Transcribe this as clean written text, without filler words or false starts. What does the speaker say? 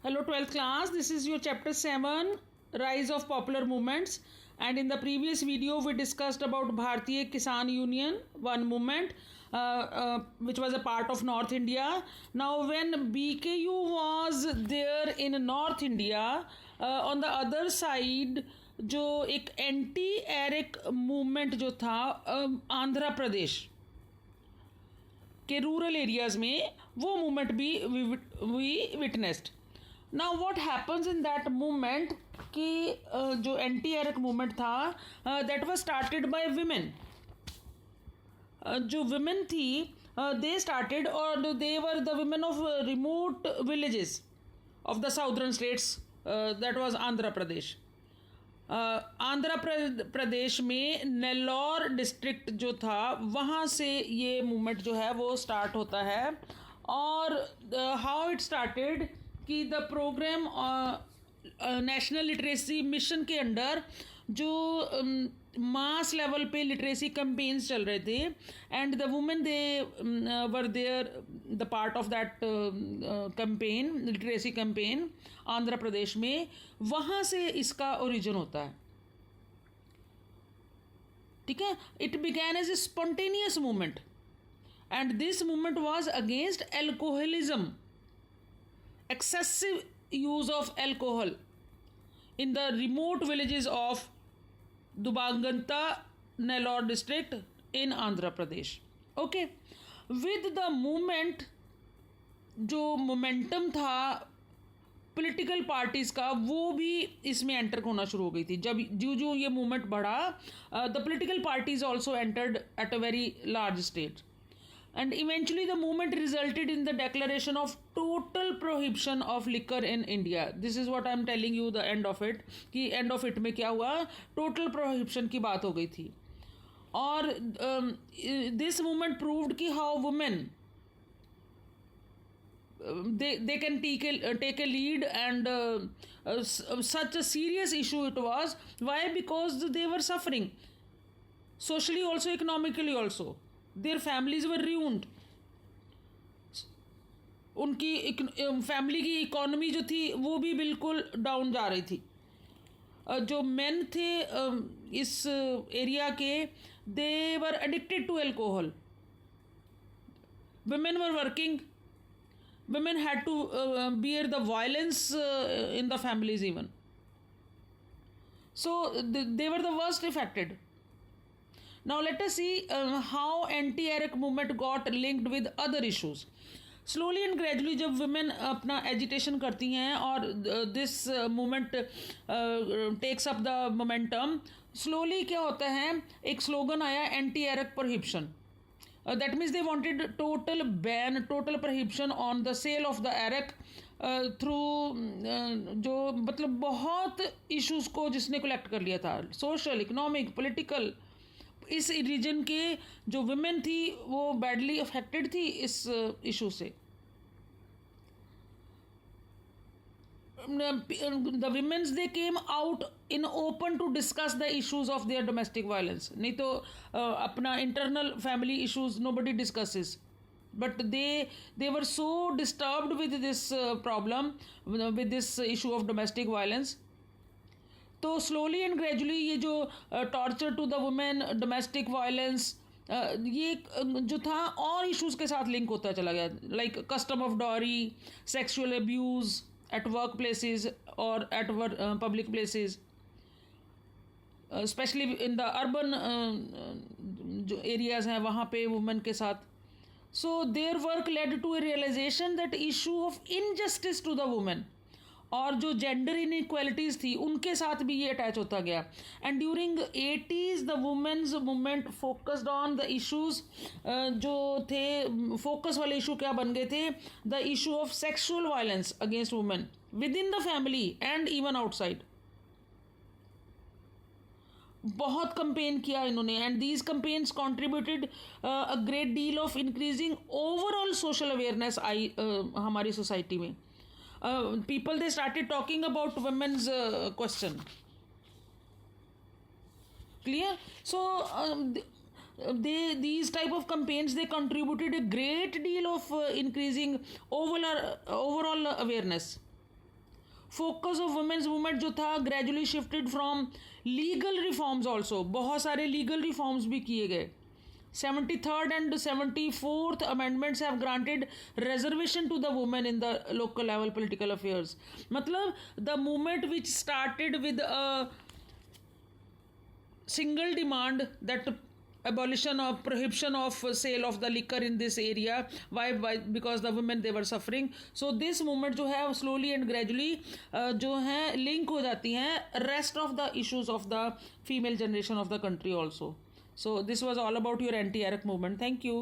Hello 12th class, this is your chapter 7, Rise of Popular Movements, and in the previous video we discussed about Bharatiya Kisan Union, one movement which was a part of North India. Now when BKU was there in North India, on the other side जो एक anti arrack movement जो था आंध्र प्रदेश के rural areas में वो movement भी we witnessed. Now what happens in that movement कि जो एंटी एरिक मूवमेंट था that was started by women. जो विमेन थी दे स्टार्टेड और they were the women of remote villages of the southern states that was Andhra Pradesh. Andhra Pradesh में Nellore district जो था वहाँ से ये मूवमेंट जो है वो स्टार्ट होता है. और हाउ इट स्टार्टेड कि the programme national literacy mission के अंडर जो मास लेवल पे लिटरेसी कैंपेन्स चल रहे थे and the women they were there the part of that campaign literacy campaign Andhra Pradesh में. वहाँ से इसका ओरिजिन होता है. ठीक है. It began as a spontaneous movement and this movement was against alcoholism, excessive use of alcohol in the remote villages of Dubanganta, Nellore district in Andhra Pradesh. Okay, with the movement जो momentum था political parties का वो भी इसमें enter होना शुरू हो गई थी. जब जो ये मूवमेंट बढ़ा the political parties also entered at a very large state. And eventually the movement resulted in the declaration of total prohibition of liquor in India. This is what I am telling you the end of it. कि end of it में क्या हुआ, total prohibition की बात हो गई थी. और this movement proved कि how women they can take a lead and such a serious issue it was. Why? Because they were suffering socially also, economically also. Their families were ruined. उनकी family की economy जो थी वो भी बिल्कुल down जा रही थी. जो मेन थे इस एरिया के they were addicted to alcohol. women were working, women had to bear the violence in the families even. So they were the worst affected. Now let us see how anti-Eric movement got linked with other issues. Slowly and gradually जब women अपना agitation करती हैं और this movement takes up the momentum, slowly क्या होता है, एक slogan आया anti-Eric prohibition. That means they wanted total ban, total prohibition on the sale of the Eric through जो मतलब बहुत issues को जिसने collect कर लिया था, social, economic, political. इस रीजन के जो विमेन थी वो बैडली अफेक्टेड थी इस इशू से. The women's they came out in open to discuss the issues of their domestic violence. नहीं तो अपना internal family issues nobody discusses, but they were so disturbed with this problem, with this issue of domestic violence. तो slowly and gradually ये जो torture to the women, domestic violence, ये जो था और इश्यूज़ के साथ लिंक होता चला गया. Like custom of dowry, sexual abuse at work places और at public places, especially in the urban जो एरियाज़ हैं वहाँ पे वुमेन के साथ. So their work led to a realisation that issue of injustice to the women और जो gender inequalities थी उनके साथ भी ये अटैच होता गया. And during 80s the women's movement focused on the issues जो थे, फोकस वाले इशू क्या बन गए थे, the issue of sexual violence against women within the family and even outside. बहुत कंपेन किया इन्होंने and these campaigns contributed a great deal of increasing overall social awareness I हमारी सोसाइटी में. People they started talking about women's question. Clear? So these type of campaigns they contributed a great deal of increasing overall awareness. Focus of women's movement जो था gradually shifted from legal reforms also, बहुत सारे legal reforms भी किए गए. 73rd and 74th amendments have granted reservation to the women in the local level political affairs. मतलब the movement which started with a single demand, that abolition of prohibition of sale of the liquor in this area, why because the women they were suffering. So this movement जो है slowly and gradually जो है link हो जाती हैं rest of the issues of the female generation of the country also. So this was all about your anti-Arab movement. Thank you.